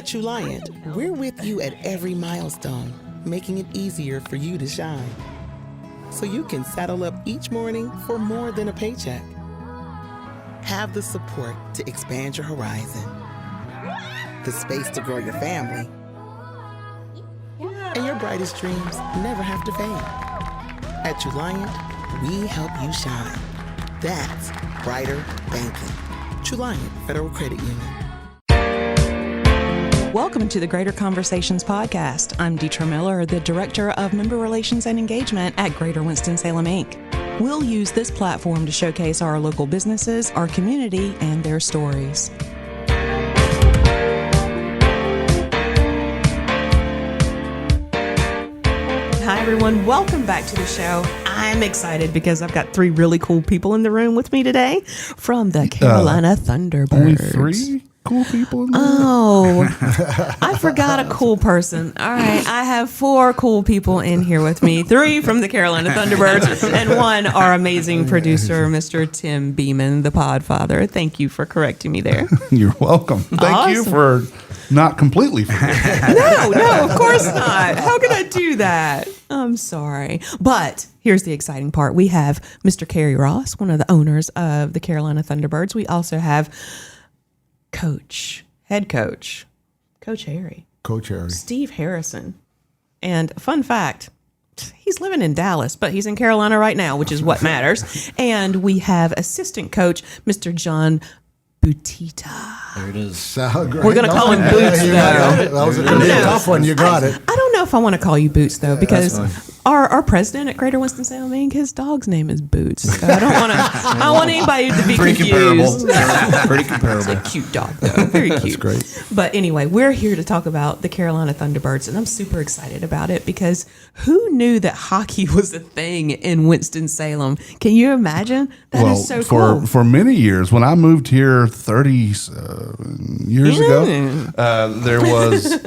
At Truliant, we're with you at every milestone, making it easier for you to shine. So you can saddle up each morning for more than a paycheck. Have the support to expand your horizon, the space to grow your family, and your brightest dreams never have to fade. At Truliant, we help you shine. That's brighter banking. Truliant Federal Credit Union. Welcome to the Greater Conversations podcast. I'm Deetra Miller, the Director of Member Relations and Engagement at Greater Winston-Salem, Inc. We'll use this platform to showcase our local businesses, our community, and their stories. Hi, everyone. Welcome back to the show. I'm excited because I've got three really cool people in the room with me today from the Carolina Thunderbirds. Only three cool people in the room? Oh, I forgot a cool person. All right, I have four cool people in here with me. Three from the Carolina Thunderbirds and one, our amazing producer, Mr. Tim Beeman, the Podfather. Thank you for correcting me there. You're welcome. Thank you for not completely forgetting. No, of course not. How could I do that? I'm sorry. But here's the exciting part. We have Mr. Cary Ross, one of the owners of the Carolina Thunderbirds. We also have head coach, Coach Harry, Steve Harrison. And fun fact, he's living in Dallas, but he's in Carolina right now, which is what matters. And we have assistant coach, Mr. Jon Buttitta. There it is. We're going to call him Boots, though. That was a tough one. You got it. I don't know if I want to call you Boots, though, because our president at Greater Winston-Salem, Inc., his dog's name is Boots. So I don't want to. I want anybody to be confused. Pretty comparable. It's a cute dog, though. Very cute. That's great. But anyway, we're here to talk about the Carolina Thunderbirds, and I'm super excited about it because who knew that hockey was a thing in Winston-Salem? Can you imagine? That is so cool. For many years, when I moved here 30 years ago, there was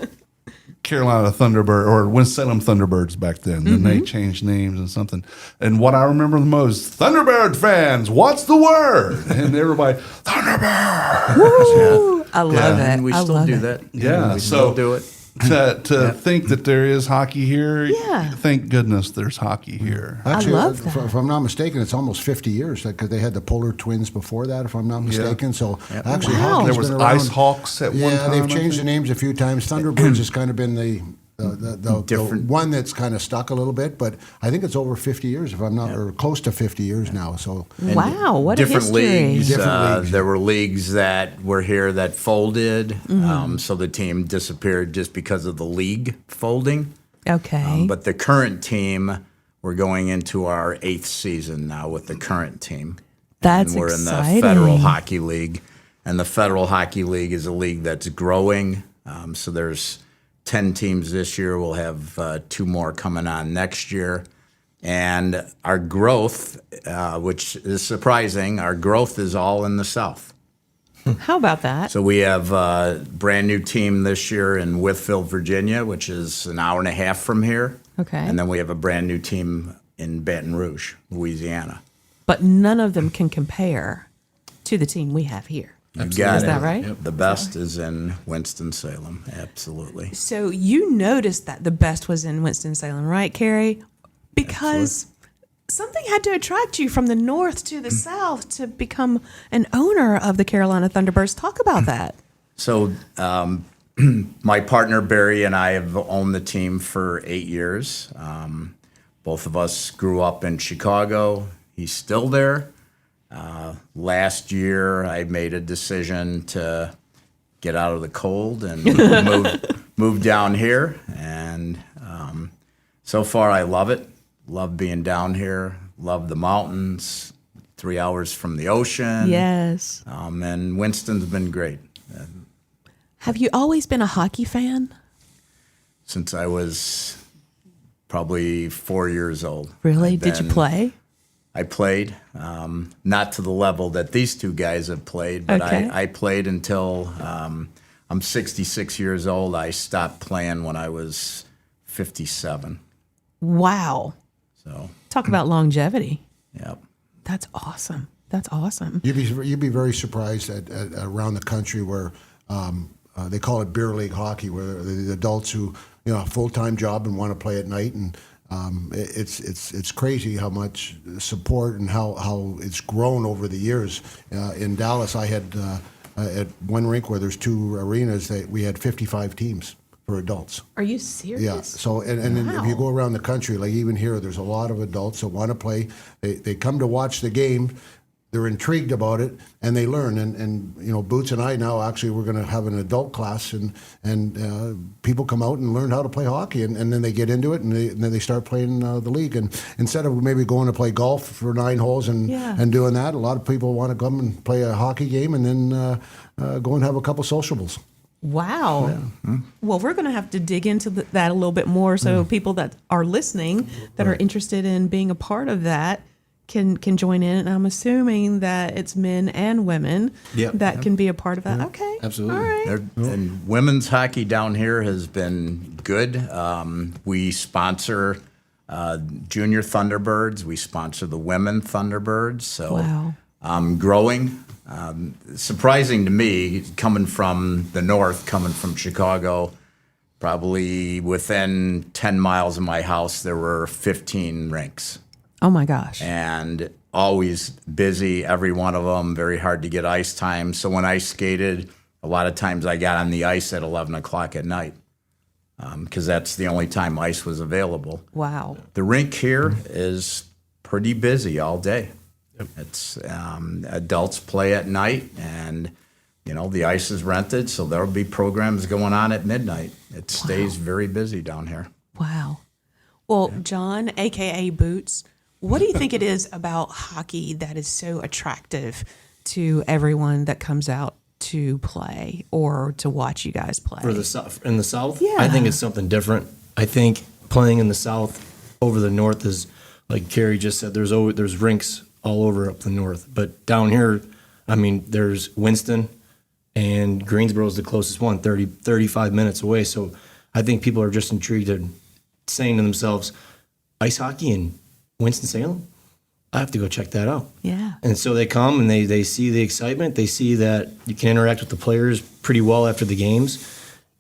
Carolina Thunderbird or Winston-Salem Thunderbirds back then. And they changed names and something. And what I remember the most, Thunderbird fans, what's the word? And everybody, Thunderbird. Woo! I love it. And we still do that. Yeah, we still do it. To think that there is hockey here, Yeah. thank goodness there's hockey here. Actually, love that. if I'm not mistaken, it's almost 50 years because they had the Polar Twins before that, if I'm not mistaken. So actually, Wow. hockey's There was been around. Ice Hawks at one time. Yeah, they've I changed the think. names a few times. Thunderbirds has kind of been the Different. one that's kind of stuck a little bit, but I think it's over 50 years, if I'm not, or close to 50 years now. So Wow, what a Different history. leagues. Different leagues. There were leagues that were here that folded, so the team disappeared just because of the league folding. Okay. But the current team, we're going into our 8th season now with the current team. That's and we're exciting. in the Federal Hockey League, and the Federal Hockey League is a league that's growing. So there's 10 teams this year. We'll have 2 more coming on next year. And our growth, which is surprising, our growth is all in the South. How about that? So we have a brand new team this year in Wytheville, Virginia, which is an hour and a half from here. Okay. And then we have a brand new team in Baton Rouge, Louisiana. But none of them can compare to the team we have here. You got Is it. that right? The best is in Winston-Salem, absolutely. So you noticed that the best was in Winston-Salem, right, Cary? Because something had to attract you from the north to the south to become an owner of the Carolina Thunderbirds. Talk about that. So my partner Barry and I have owned the team for 8 years. Both of us grew up in Chicago. He's still there. Last year, I made a decision to get out of the cold and move down here. And so far, I love it. Love being down here. Love the mountains. 3 hours from the ocean. Yes. And Winston's been great. Have you always been a hockey fan? Since I was probably 4 years old. Really? Did you play? I played, not to the level that these two guys have played, but Okay. I played until I'm 66 years old. I stopped playing when I was 57. Wow. So, Talk about longevity. yeah. That's awesome. That's awesome. you'd be very surprised at around the country where they call it beer league hockey, where the adults who a full-time job and want to play at night, and it's crazy how much support and how it's grown over the years. In Dallas, I had at one rink where there's 2 arenas that we had 55 teams for adults. Are you serious? Yeah. So and then if you go around the country, like even here, there's a lot of adults that want to play. They come to watch the game. They're intrigued about it, and they learn. And Boots and I now actually we're going to have an adult class, and people come out and learn how to play hockey, and then they get into it, and then they start playing the league. And instead of maybe going to play golf for 9 holes and doing that, a lot of people want to come and play a hockey game, and then go and have a couple sociables. Wow. Yeah. Well, we're going to have to dig into that a little bit more, so people that are listening that are interested in being a part of that can join in. And I'm assuming that it's men and women that can be a part of that. Okay. Absolutely. All right. And women's hockey down here has been good. We sponsor junior Thunderbirds. We sponsor the women Thunderbirds. So growing. Surprising to me, coming from the north, coming from Chicago, probably within 10 miles of my house, there were 15 rinks. Oh, my gosh. And always busy, every one of them, very hard to get ice time. So when I skated, a lot of times I got on the ice at 11 o'clock at night because that's the only time ice was available. Wow. The rink here is pretty busy all day. It's adults play at night, and the ice is rented, so there'll be programs going on at midnight. It stays very busy down here. Wow. Well, Jon, aka Boots, what do you think it is about hockey that is so attractive to everyone that comes out to play or to watch you guys play? In the South, I think it's something different. I think playing in the South over the North is, like Cary just said, there's rinks all over up the North. But down here, I mean, there's Winston, and Greensboro is the closest one, 35 minutes away. So I think people are just intrigued and saying to themselves, ice hockey in Winston-Salem? I have to go check that out. Yeah. And so they come and they see the excitement. They see that you can interact with the players pretty well after the games,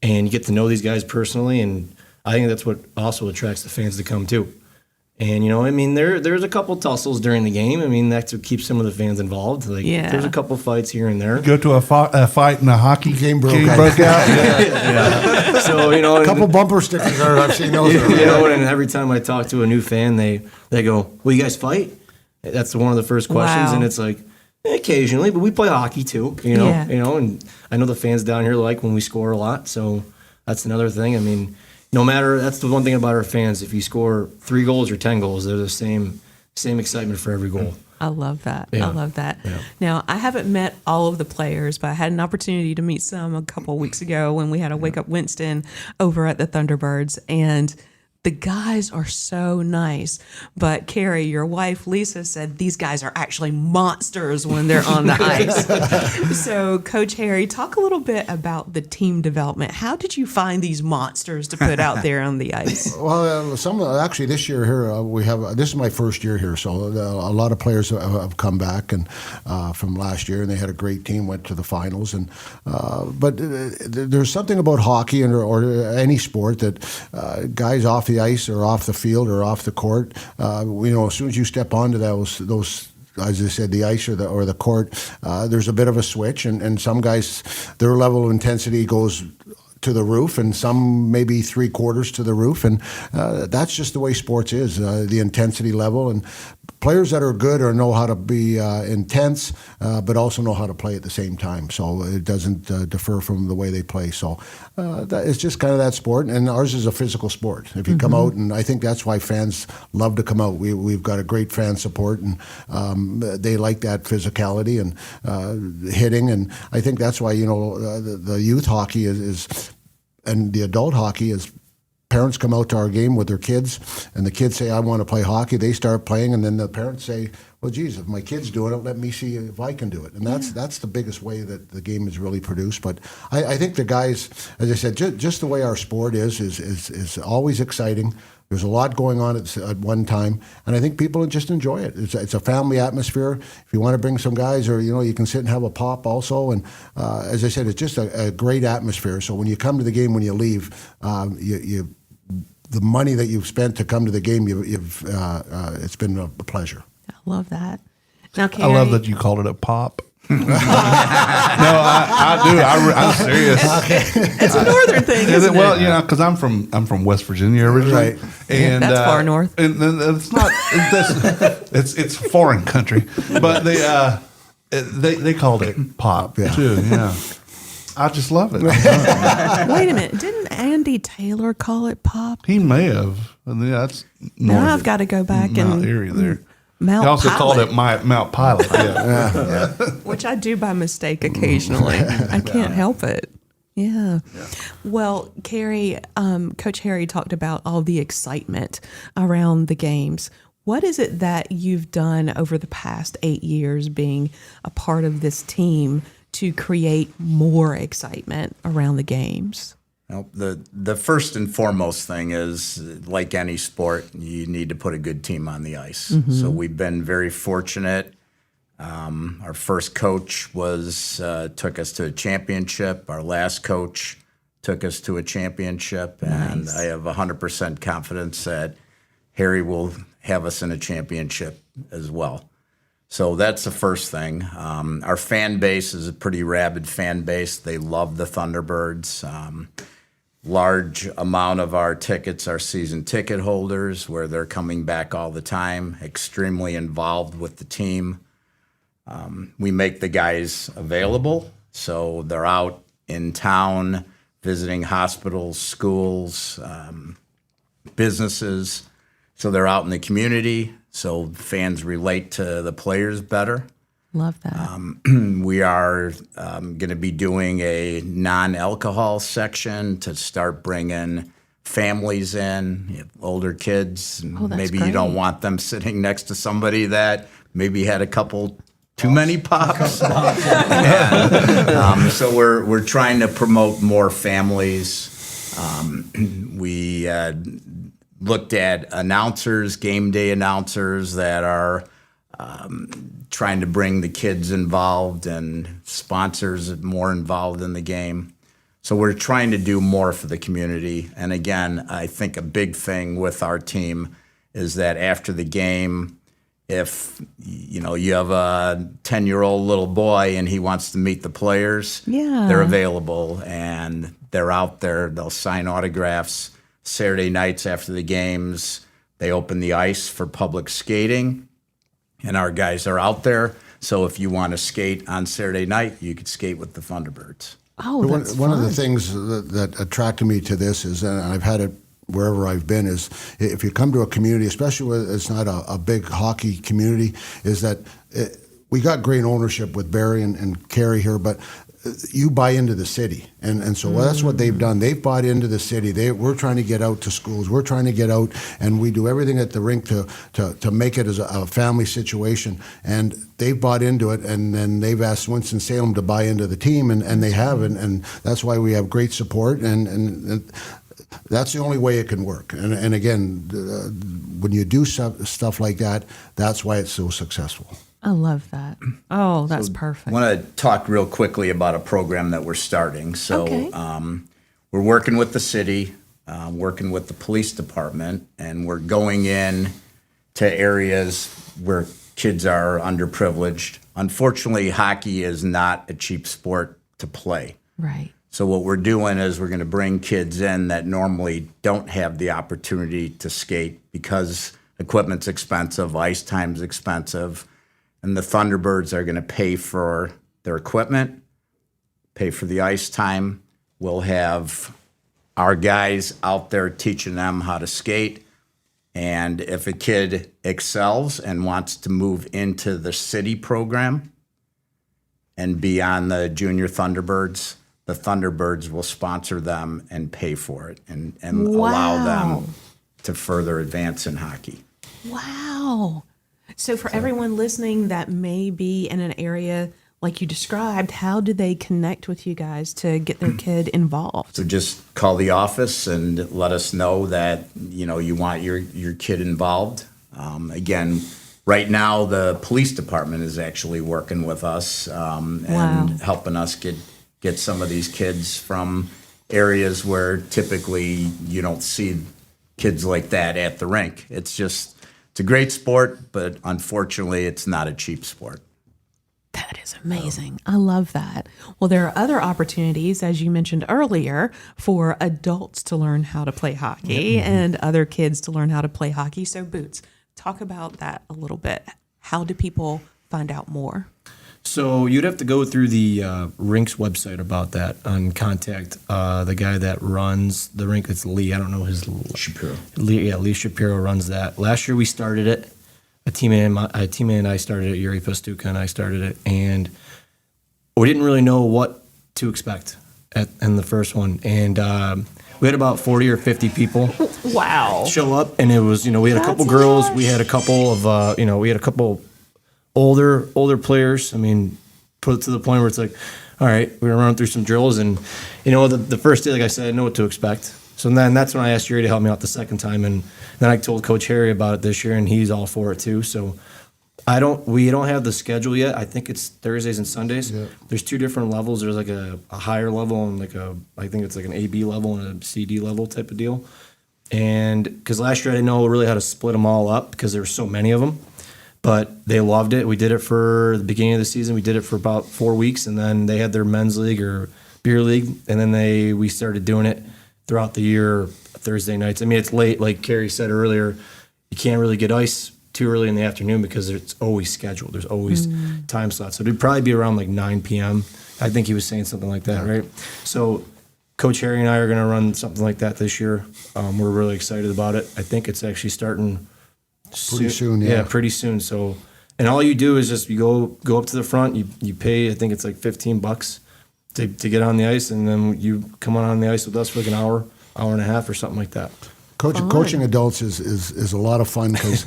and you get to know these guys personally. And I think that's what also attracts the fans to come too. And, I mean, there's a couple tussles during the game. I mean, that's what keeps some of the fans involved. Like, there's a couple fights here and there. Go to a fight and a hockey game broke out. Yeah. So, a couple bumper stickers I've seen those. And every time I talk to a new fan, they go, "Well, you guys fight?" That's one of the first questions, and it's like, occasionally, but we play hockey too. And I know the fans down here like when we score a lot. So that's another thing. I mean, no matter, that's the one thing about our fans. If you score 3 goals or 10 goals, they're the same excitement for every goal. I love that. Yeah. I love that. Yeah. Now, I haven't met all of the players, but I had an opportunity to meet some a couple weeks ago when we had a Wake Up Winston over at the Thunderbirds, and the guys are so nice. But Cary, your wife, Lisa, said these guys are actually monsters when they're on the ice. So, Coach Harry, talk a little bit about the team development. How did you find these monsters to put out there on the ice? Well, actually this year here this is my first year here, so a lot of players have come back and from last year, and they had a great team, went to the finals. And but there's something about hockey or any sport that guys off the ice or off the field or off the court, as soon as you step onto those, as I said, the ice or the court, there's a bit of a switch, and some guys, their level of intensity goes to the roof, and some maybe 3/4 to the roof, and that's just the way sports is, the intensity level. And players that are good or know how to be intense, but also know how to play at the same time, so it doesn't defer from the way they play. So it's just kind of that sport, and ours is a physical sport. If you come out, and I think that's why fans love to come out. We've got a great fan support, and they like that physicality and hitting, and I think that's why the youth hockey is and the adult hockey is. Parents come out to our game with their kids, and the kids say, "I want to play hockey." They start playing, and then the parents say, "Well, geez, if my kid's doing it, let me see if I can do it." And that's the biggest way that the game is really produced. But I think the guys, as I said, just the way our sport is always exciting. There's a lot going on at one time, and I think people just enjoy it. It's a family atmosphere. If you want to bring some guys, or you can sit and have a pop also. And as I said, it's just a great atmosphere. So when you come to the game, when you leave, the money that you've spent to come to the game, it's been a pleasure. I love that. Now, I love that you called it a pop. No, I do. I'm serious. It's a northern thing, isn't it? Well, because I'm from West Virginia originally, Right. and That's far north. And it's not. It's foreign country, but they called it pop too. Yeah, I just love it. Wait a minute. Didn't Andy Taylor call it pop? He may have. And that's Now I've got to go back and area there. Mount He also Pilot, called it Mount Pilot. Yeah. which I do by mistake occasionally. I can't help it. Yeah. Well, Cary, Coach Harry talked about all the excitement around the games. What is it that you've done over the past 8 years being a part of this team to create more excitement around the games? Well, the first and foremost thing is, like any sport, you need to put a good team on the ice. So we've been very fortunate. Our first coach took us to a championship. Our last coach took us to a championship. And I have 100% confidence that Harry will have us in a championship as well. So that's the first thing. Our fan base is a pretty rabid fan base. They love the Thunderbirds. Large amount of our tickets are season ticket holders, where they're coming back all the time, extremely involved with the team. We make the guys available, so they're out in town visiting hospitals, schools, businesses. So they're out in the community, so fans relate to the players better. Love that. We are going to be doing a non-alcohol section to start bringing families in, you have older kids. And that's maybe great. you don't want them sitting next to somebody that maybe had a couple too many pops. And, so we're trying to promote more families. We looked at announcers, game day announcers that are trying to bring the kids involved and sponsors more involved in the game. So we're trying to do more for the community. And again, I think a big thing with our team is that after the game, if you have a 10-year-old little boy and he wants to meet the players, they're available and they're out there. They'll sign autographs. Saturday nights after the games, they open the ice for public skating. And our guys are out there. So if you want to skate on Saturday night, you could skate with the Thunderbirds. Oh, that's One of the fun. things that attracted me to this is, and I've had it wherever I've been, is if you come to a community, especially when it's not a big hockey community, is that we got great ownership with Barry and Cary here, but you buy into the city, and so that's what they've done. They've bought into the city. We're trying to get out to schools. We're trying to get out, and we do everything at the rink to make it as a family situation. And they've bought into it, and then they've asked Winston-Salem to buy into the team, and they have, and that's why we have great support, and that's the only way it can work. And again, when you do stuff like that, that's why it's so successful. I love that. Oh, that's perfect. I want to talk real quickly about a program that we're starting. So Okay. we're working with the city, working with the police department, and we're going in to areas where kids are underprivileged. Unfortunately, hockey is not a cheap sport to play. Right. So what we're doing is we're going to bring kids in that normally don't have the opportunity to skate because equipment's expensive, ice time's expensive. And the Thunderbirds are going to pay for their equipment, pay for the ice time. We'll have our guys out there teaching them how to skate. And if a kid excels and wants to move into the city program and be on the Junior Thunderbirds, the Thunderbirds will sponsor them and pay for it and allow them to further advance in hockey. Wow. So for everyone listening that may be in an area like you described, how do they connect with you guys to get their kid involved? So just call the office and let us know that, you want your kid involved. Again, right now the police department is actually working with us and helping us get some of these kids from areas where typically you don't see kids like that at the rink. It's a great sport, but unfortunately it's not a cheap sport. That is amazing. I love that. Well, there are other opportunities, as you mentioned earlier, for adults to learn how to play hockey and other kids to learn how to play hockey. So, Boots, talk about that a little bit. How do people find out more? So you'd have to go through the rink's website about that and contact the guy that runs the rink. It's Lee. I don't know his Shapiro. Lee Shapiro runs that. Last year we started it. A teammate and I started it. Yuri Pastuka and I started it, and we didn't really know what to expect in the first one. And we had about 40 or 50 people. Wow. Show up, and it was we had a couple girls. We had a couple of we had a couple older players. I mean, put it to the point where it's like, all right, we were running through some drills, and the first day, like I said, I didn't know what to expect. So then that's when I asked Yuri to help me out the second time, and then I told Coach Harry about it this year, and he's all for it too. So we don't have the schedule yet. I think it's Thursdays and Sundays. Yeah. There's two different levels. There's like a higher level and I think it's like an AB level and a CD level type of deal. And because last year I didn't know really how to split them all up because there were so many of them. But they loved it. We did it for the beginning of the season. We did it for about 4 weeks, and then they had their men's league or beer league, and then we started doing it throughout the year, Thursday nights. I mean, it's late, like Cary said earlier. You can't really get ice too early in the afternoon because it's always scheduled. There's always time slots. So it'd probably be around like 9 p.m. I think he was saying something like that, right? So Coach Harry and I are going to run something like that this year. We're really excited about it. I think it's actually starting pretty soon. Yeah, pretty soon. So, and all you do is just you go up to the front. You pay, I think it's like $15 to get on the ice, and then you come on the ice with us for like an hour and a half or something like that. Coaching adults is a lot of fun because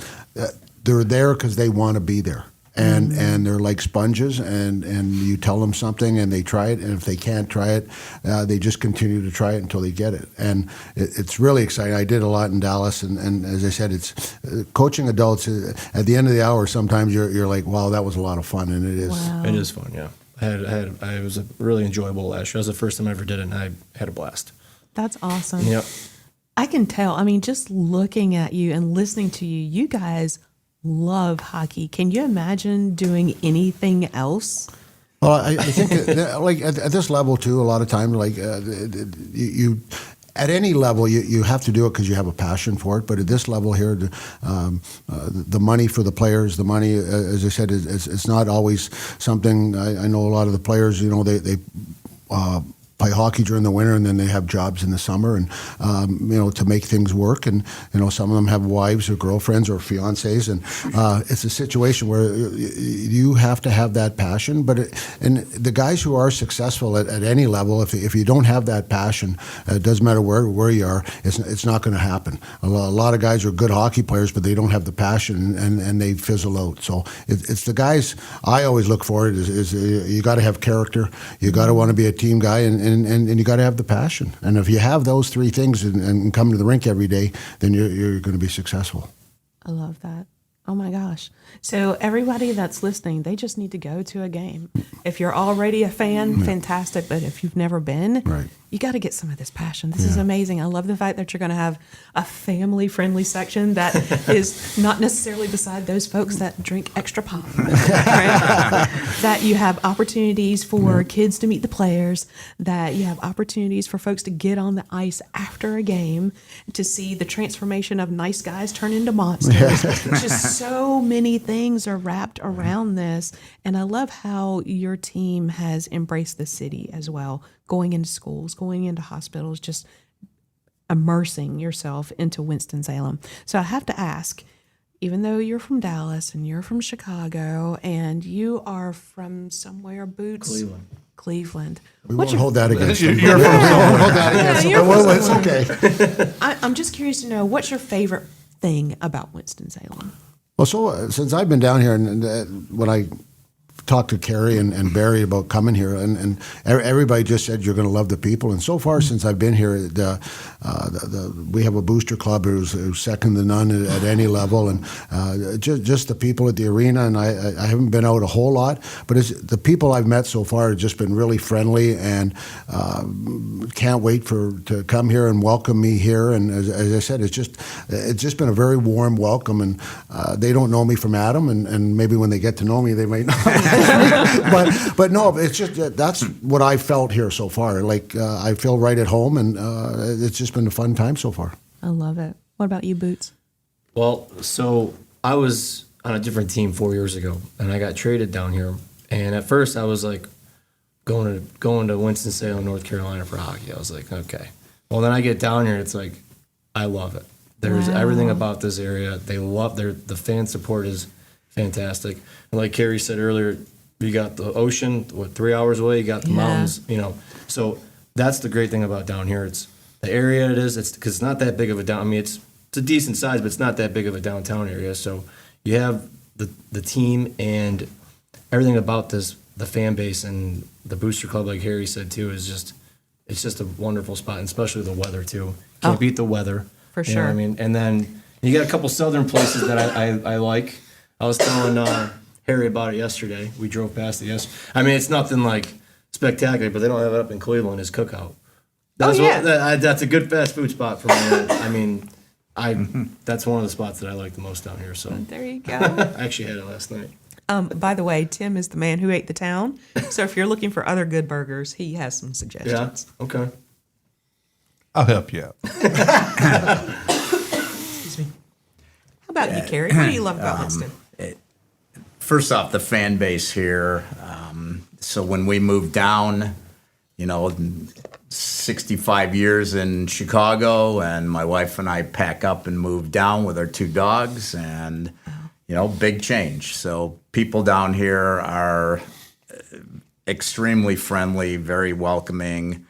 they're there because they want to be there. And they're like sponges, and you tell them something, and they try it, and if they can't try it, they just continue to try it until they get it. And it's really exciting. I did a lot in Dallas, and as I said, it's coaching adults. At the end of the hour, sometimes you're like, wow, that was a lot of fun, and it is. Wow. It is fun, yeah. It was really enjoyable last year. It was the first time I ever did it, and I had a blast. That's awesome. Yep. I can tell. I mean, just looking at you and listening to you, you guys love hockey. Can you imagine doing anything else? Well, I think like at this level too, a lot of times, like you at any level, you have to do it because you have a passion for it. But at this level here, the money for the players, the money, as I said, it's not always something. I know a lot of the players, they play hockey during the winter, and then they have jobs in the summer, and to make things work. And some of them have wives or girlfriends or fiancés, and it's a situation where you have to have that passion. But and the guys who are successful at any level, if you don't have that passion, it doesn't matter where you are, it's not going to happen. A lot of guys are good hockey players, but they don't have the passion, and they fizzle out. So it's the guys I always look for. Is you got to have character, you got to want to be a team guy, and you got to have the passion. And if you have those three things and come to the rink every day, then you're going to be successful. I love that. Oh my gosh. So everybody that's listening, they just need to go to a game. If you're already a fan, fantastic. But if you've never been, you got to get some of this passion. This is amazing. I love the fact that you're going to have a family-friendly section that is not necessarily beside those folks that drink extra pop. Right? That you have opportunities for kids to meet the players, that you have opportunities for folks to get on the ice after a game, to see the transformation of nice guys turn into monsters. Just so many things are wrapped around this. And I love how your team has embraced the city as well, going into schools, going into hospitals, just immersing yourself into Winston-Salem. So I have to ask, even though you're from Dallas and you're from Chicago and you are from somewhere, Boots? Cleveland. We won't hold that against you. You're from somewhere. Hold that against you. Well, it's okay. I'm just curious to know, what's your favorite thing about Winston-Salem? Well, so since I've been down here, and when I talked to Cary and Barry about coming here, and everybody just said you're going to love the people. And so far since I've been here, we have a booster club who's second to none at any level, and just the people at the arena. And I haven't been out a whole lot, but the people I've met so far have just been really friendly, and can't wait to come here and welcome me here. And as I said, it's just been a very warm welcome, and they don't know me from Adam, and maybe when they get to know me, they might not. but no, it's just that's what I felt here so far. Like I feel right at home, and it's just been a fun time so far. I love it. What about you, Boots? Well, so I was on a different team 4 years ago, and I got traded down here. And at first, I was like going to Winston-Salem, North Carolina for hockey. I was like, okay. Well, then I get down here, it's like I love it. There's everything about this area. They love the fan support is fantastic. And like Cary said earlier, you got the ocean, 3 hours away, you got the mountains, So that's the great thing about down here. It's the area it is. It's because it's not that big of a down. I mean, it's a decent size, but it's not that big of a downtown area. So you have the team and everything about this, the fan base and the booster club, like Harry said too, it's just a wonderful spot, and especially the weather too. Can't beat the weather. For You know sure. what I mean? And then you got a couple southern places that I like. I was telling Harry about it yesterday. We drove past it yesterday. I mean, it's nothing like spectacular, but they don't have it up in Cleveland as Cookout. That's that's a good fast food spot for me. I mean, that's one of the spots that I like the most down here. So There you go. I actually had it last night. By the way, Tim is the man who ate the town. So if you're looking for other good burgers, he has some suggestions. Yeah. Okay. I'll help you out. Excuse me. How about you, Cary? What do you love about Winston? First off, the fan base here. So when we moved down, 65 years in Chicago, and my wife and I pack up and move down with our 2 dogs, and big change. So people down here are extremely friendly, very welcoming.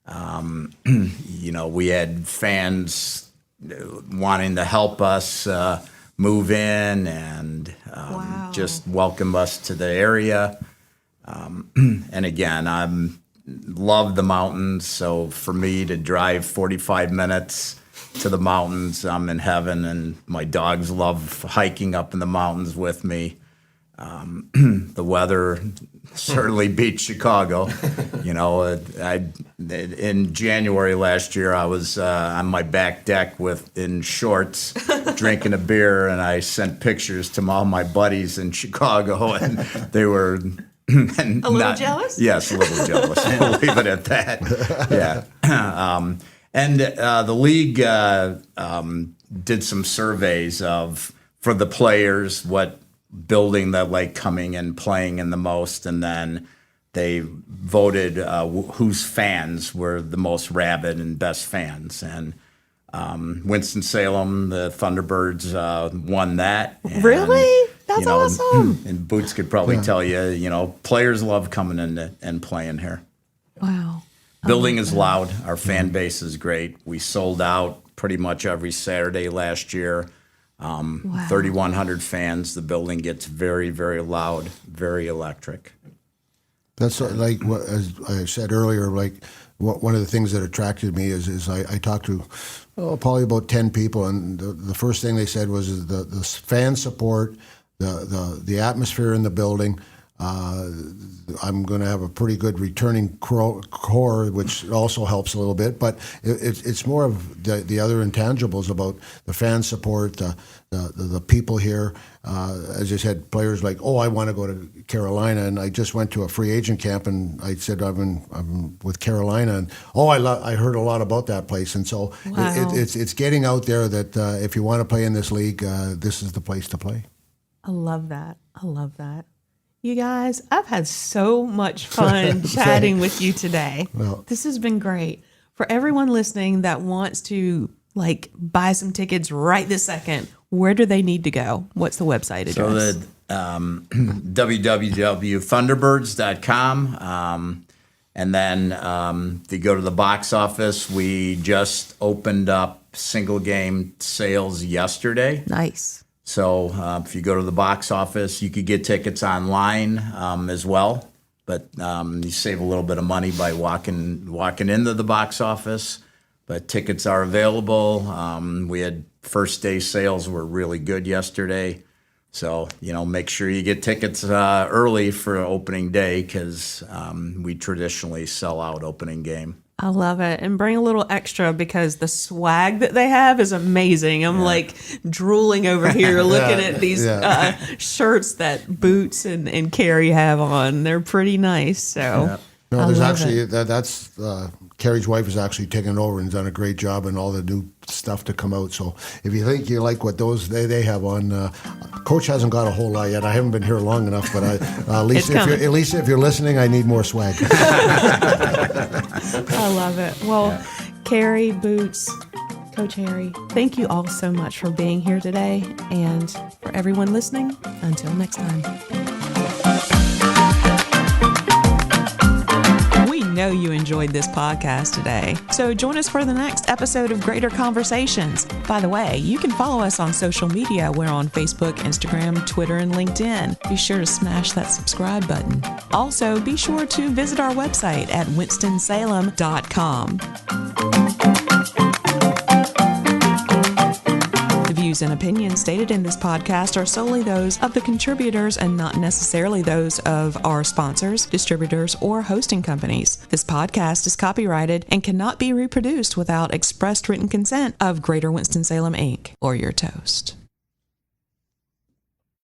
We had fans wanting to help us move in and just welcome us to the area. And again, I love the mountains. So for me to drive 45 minutes to the mountains, I'm in heaven, and my dogs love hiking up in the mountains with me. The weather certainly beats Chicago. In January last year, I was on my back deck in shorts, drinking a beer, and I sent pictures to all my buddies in Chicago, and they were A little jealous? Yes, a little jealous. We'll leave it at that. Yeah. And the league did some surveys for the players, what building they like coming and playing in the most, and then they voted whose fans were the most rabid and best fans. And Winston-Salem, the Thunderbirds, won that. And, Really? That's awesome. And Boots could probably tell you, players love coming in and playing here. Wow. Building is loud. Our fan base is great. We sold out pretty much every Saturday last year. 3,100 fans. The building gets very, very loud, very electric. That's like what, as I said earlier, one of the things that attracted me is I talked to probably about 10 people, and the first thing they said was the fan support, the atmosphere in the building. I'm going to have a pretty good returning core, which also helps a little bit. But it's more of the other intangibles about the fan support, the people here. As I said, players like, I want to go to Carolina, and I just went to a free agent camp, and I said I'm with Carolina, and I heard a lot about that place, and so it's getting out there that if you want to play in this league, this is the place to play. I love that. You guys, I've had so much fun chatting with you today. Well, this has been great. For everyone listening that wants to buy some tickets right this second, where do they need to go? What's the website address? So the www.thunderbirds.com. And then if you go to the box office, we just opened up single game sales yesterday. Nice. So if you go to the box office, you could get tickets online as well. But you save a little bit of money by walking into the box office. But tickets are available. We had first day sales were really good yesterday. So, make sure you get tickets early for opening day because we traditionally sell out opening game. I love it. And bring a little extra because the swag that they have is amazing. I'm like drooling over here looking at these shirts that Boots and Cary have on. They're pretty nice. So no, there's actually that's Cary's wife has actually taken it over and done a great job and all the new stuff to come out. So if you think you like what those they have on, Coach hasn't got a whole lot yet. I haven't been here long enough, but at least if you're listening, I need more swag. I love it. Well, Cary, Boots, Coach Harry, thank you all so much for being here today, and for everyone listening. Until next time. We know you enjoyed this podcast today, so join us for the next episode of Greater Conversations. By the way, you can follow us on social media. We're on Facebook, Instagram, Twitter, and LinkedIn. Be sure to smash that subscribe button. Also, be sure to visit our website at winstonsalem.com. The views and opinions stated in this podcast are solely those of the contributors and not necessarily those of our sponsors, distributors, or hosting companies. This podcast is copyrighted and cannot be reproduced without expressed written consent of Greater Winston-Salem, Inc. or your toast.